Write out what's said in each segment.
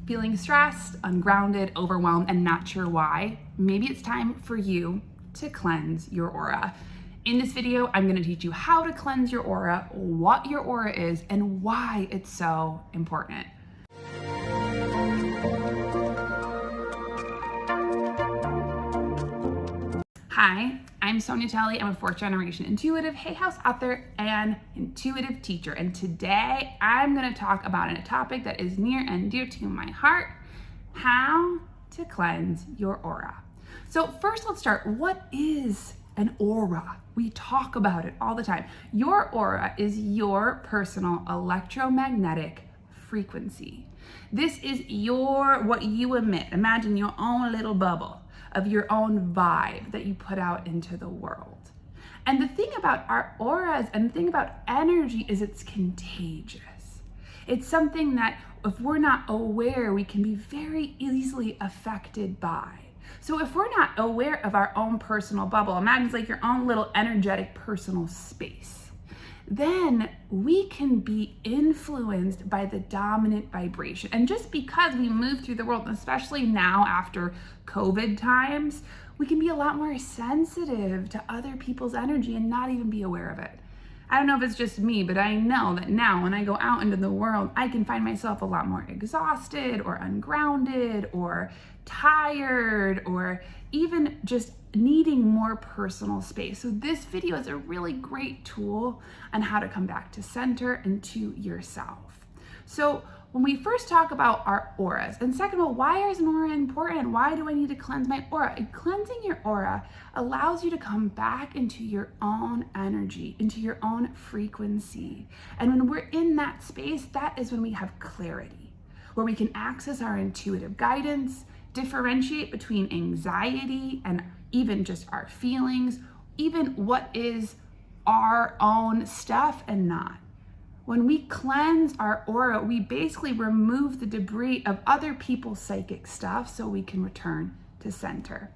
Feeling stressed, ungrounded, overwhelmed, and not sure why? Maybe it's time for you to cleanse your aura. In this video, I'm going to teach you how to cleanse your aura, what your aura is, and why it's so important. Hi, I'm Sonia Tully. I'm a fourth generation intuitive Hay House author and intuitive teacher. And today I'm going to talk about a topic that is near and dear to my heart: how to cleanse your aura. So first, let's start. What is an aura? We talk about it all the time. Your aura is your personal electromagnetic frequency. This is what you emit. Imagine your own little bubble of your own vibe that you put out into the world. And the thing about our auras and the thing about energy is it's contagious. It's something that if we're not aware, we can be very easily affected by. So if we're not aware of our own personal bubble, imagine it's like your own little energetic personal space, then we can be influenced by the dominant vibration. And just because we move through the world, especially now after COVID times, we can be a lot more sensitive to other people's energy and not even be aware of it. I don't know if it's just me, but I know that now when I go out into the world, I can find myself a lot more exhausted or ungrounded or tired or even just needing more personal space. So this video is a really great tool on how to come back to center and to yourself. So when we first talk about our auras, and second of all, why is an aura important? Why do I need to cleanse my aura? And cleansing your aura allows you to come back into your own energy, into your own frequency. And when we're in that space, that is when we have clarity, where we can access our intuitive guidance, differentiate between anxiety and even just our feelings, even what is our own stuff and not. When we cleanse our aura, we basically remove the debris of other people's psychic stuff so we can return to center.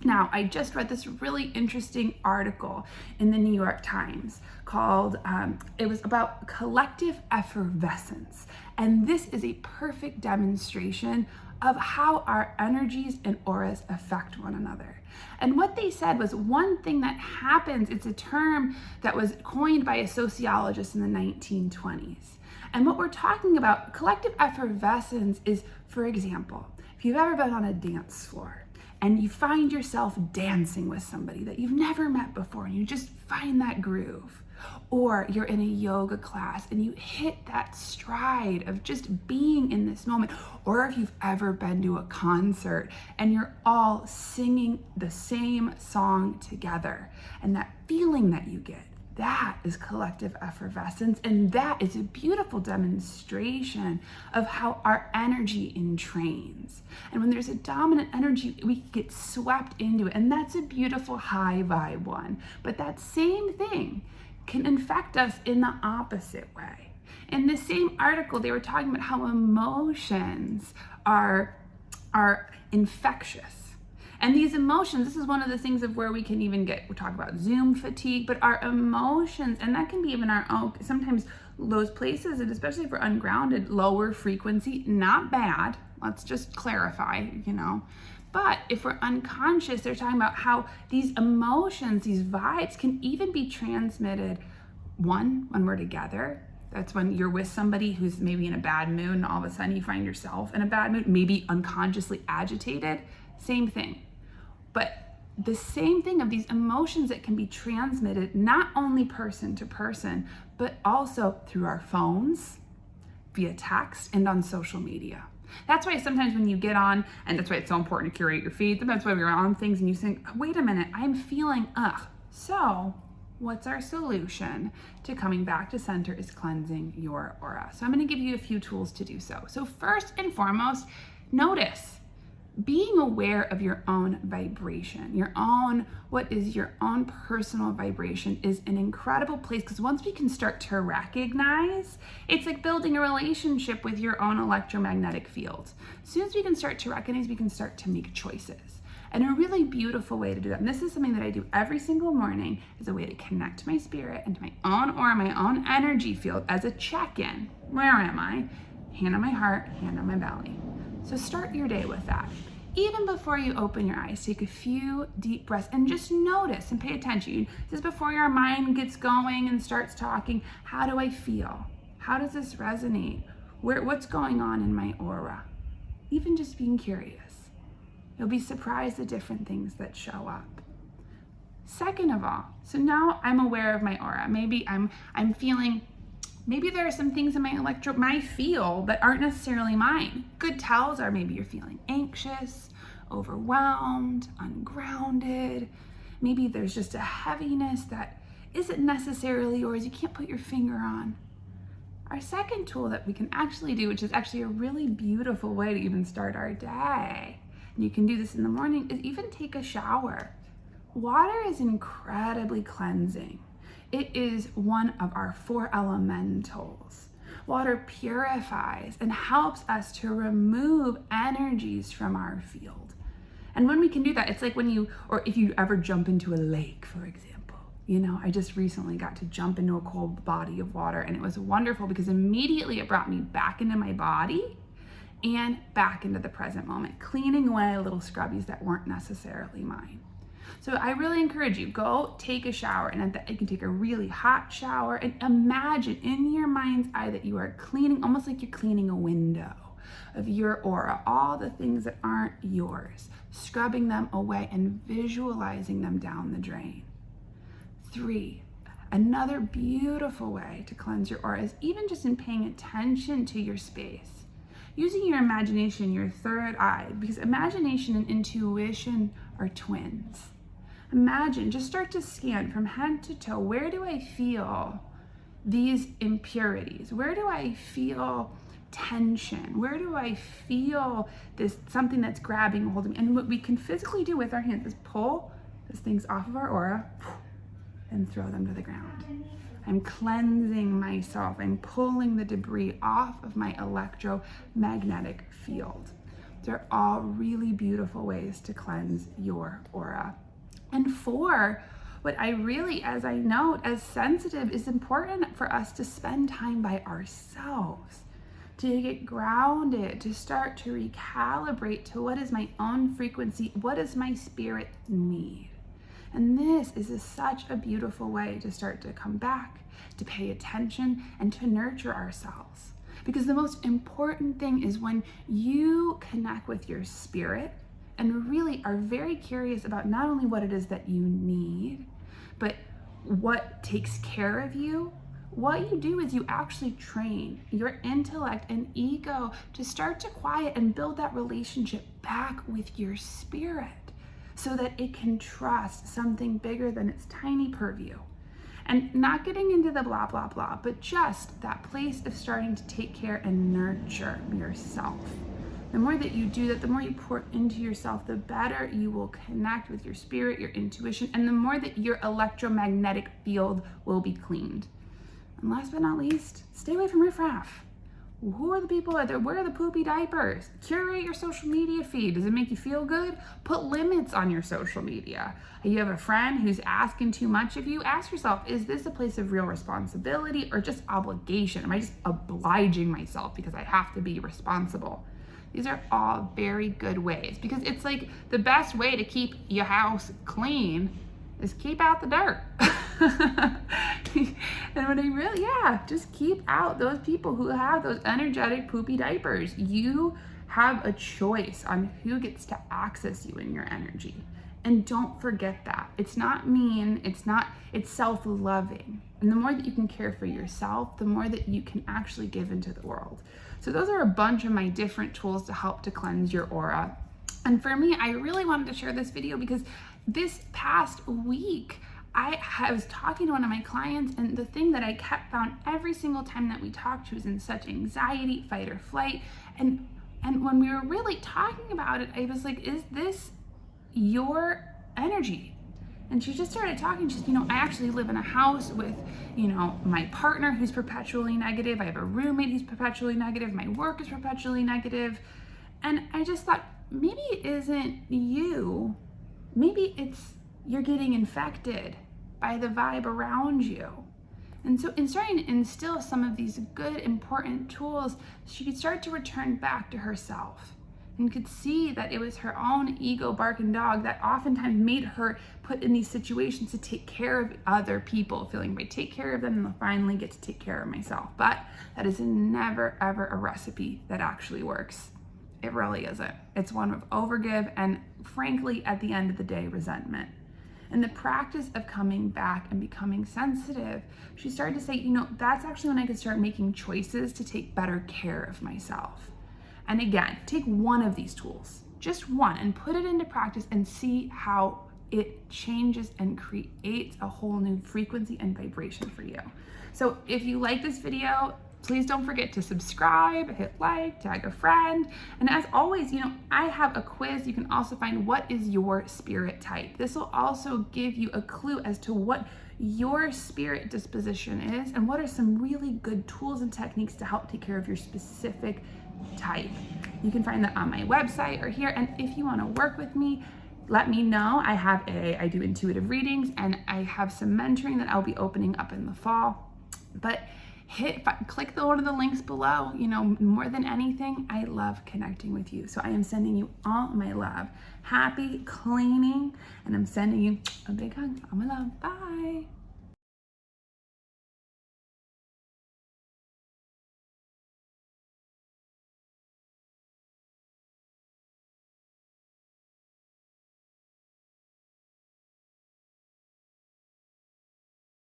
Now, I just read this really interesting article in the New York Times called, it was about collective effervescence. And this is a perfect demonstration of how our energies and auras affect one another. And what they said was one thing that happens, it's a term that was coined by a sociologist in the 1920s. And what we're talking about, collective effervescence, is, for example, if you've ever been on a dance floor and you find yourself dancing with somebody that you've never met before and you just find that groove, or you're in a yoga class and you hit that stride of just being in this moment, or if you've ever been to a concert and you're all singing the same song together, and that feeling that you get, that is collective effervescence. And that is a beautiful demonstration of how our energy entrains. And when there's a dominant energy, we get swept into it. And that's a beautiful high vibe one. But that same thing can infect us in the opposite way. In the same article, they were talking about how emotions are infectious. And these emotions, this is one of the things of where we can even we talk about Zoom fatigue, but our emotions, and that can be even our own, sometimes those places, and especially if we're ungrounded, lower frequency, not bad. Let's just clarify, But if we're unconscious, they're talking about how these emotions, these vibes can even be transmitted, one, when we're together. That's when you're with somebody who's maybe in a bad mood and all of a sudden you find yourself in a bad mood, maybe unconsciously agitated, same thing. But the same thing of these emotions that can be transmitted not only person to person, but also through our phones, via text, and on social media. That's why sometimes when you get on, and that's why it's so important to curate your feed, that's why we're on things and you think, wait a minute, I'm feeling So what's our solution to coming back to center is cleansing your aura. So I'm going to give you a few tools to do so. So first and foremost, notice. Being aware of your own vibration, what is your own personal vibration, is an incredible place, because once we can start to recognize, it's like building a relationship with your own electromagnetic field. As soon as we can start to recognize, we can start to make choices. And a really beautiful way to do that, and this is something that I do every single morning, is a way to connect to my spirit and to my own aura, my own energy field as a check-in. Where am I? Hand on my heart, hand on my belly. So start your day with that. Even before you open your eyes, take a few deep breaths and just notice and pay attention. Just before your mind gets going and starts talking, how do I feel? How does this resonate? What's going on in my aura? Even just being curious. You'll be surprised at different things that show up. Second of all, so now I'm aware of my aura. Maybe I'm feeling, maybe there are some things in my field that aren't necessarily mine. Good tells are maybe you're feeling anxious, overwhelmed, ungrounded. Maybe there's just a heaviness that isn't necessarily yours, you can't put your finger on. Our second tool that we can actually do, which is actually a really beautiful way to even start our day, and you can do this in the morning, is even take a shower. Water is incredibly cleansing. It is one of our 4 elementals. Water purifies and helps us to remove energies from our field. And when we can do that, it's like if you ever jump into a lake, for example. I just recently got to jump into a cold body of water, and it was wonderful because immediately it brought me back into my body and back into the present moment, cleaning away little scrubbies that weren't necessarily mine. So I really encourage you, go take a shower, and you can take a really hot shower and imagine in your mind's eye that you are cleaning, almost like you're cleaning a window of your aura, all the things that aren't yours, scrubbing them away and visualizing them down the drain. 3, another beautiful way to cleanse your aura is even just in paying attention to your space. Using your imagination, your third eye, because imagination and intuition are twins. Imagine, just start to scan from head to toe. Where do I feel these impurities? Where do I feel tension? Where do I feel something that's grabbing and holding me? And what we can physically do with our hands is pull those things off of our aura and throw them to the ground. I'm cleansing myself. I'm pulling the debris off of my electromagnetic field. They're all really beautiful ways to cleanse your aura. And 4, what I really, as I note, as sensitive, is important for us to spend time by ourselves, to get grounded, to start to recalibrate to what is my own frequency, what does my spirit need? And this is such a beautiful way to start to come back, to pay attention, and to nurture ourselves. Because the most important thing is when you connect with your spirit and really are very curious about not only what it is that you need, but what takes care of you. What you do is you actually train your intellect and ego to start to quiet and build that relationship back with your spirit, so that it can trust something bigger than its tiny purview. And not getting into the blah, blah, blah, but just that place of starting to take care and nurture yourself. The more that you do that, the more you pour into yourself, the better you will connect with your spirit, your intuition, and the more that your electromagnetic field will be cleaned. And last but not least, stay away from riffraff. Who are the people that wear the poopy diapers? Curate your social media feed. Does it make you feel good? Put limits on your social media. You have a friend who's asking too much of you. Ask yourself, is this a place of real responsibility or just obligation? Am I just obliging myself because I have to be responsible? These are all very good ways, because it's like the best way to keep your house clean is keep out the dirt. And when just keep out those people who have those energetic poopy diapers. You have a choice on who gets to access you in your energy. And don't forget that. It's not mean, it's self-loving. And the more that you can care for yourself, the more that you can actually give into the world. So those are a bunch of my different tools to help to cleanse your aura. And for me, I really wanted to share this video because this past week, I was talking to one of my clients, and the thing that I kept found every single time that we talked, she was in such anxiety, fight or flight. And when we were really talking about it, I was like, is this your energy? And she just started talking. She's, I actually live in a house with, my partner who's perpetually negative. I have a roommate who's perpetually negative. My work is perpetually negative. And I just thought, maybe it isn't you. Maybe it's you're getting infected by the vibe around you. And so in starting to instill some of these good, important tools, she could start to return back to herself. and could see that it was her own ego barking dog that oftentimes made her put in these situations to take care of other people, feeling if I take care of them, then I'll finally get to take care of myself. But that is never, ever a recipe that actually works. It really isn't. It's one of overgive and, frankly, at the end of the day, resentment. In the practice of coming back and becoming sensitive, she started to say, that's actually when I could start making choices to take better care of myself. And again, take one of these tools, just one, and put it into practice and see how it changes and creates a whole new frequency and vibration for you. So if you like this video, please don't forget to subscribe, hit like, tag a friend. And as always, I have a quiz. You can also find what is your spirit type. This will also give you a clue as to what your spirit disposition is and what are some really good tools and techniques to help take care of your specific type. You can find that on my website or here. And if you want to work with me, let me know. I do intuitive readings, and I have some mentoring that I'll be opening up in the fall. But click one of the links below. More than anything, I love connecting with you. So I am sending you all my love. Happy cleaning, and I'm sending you a big hug. All my love. Bye.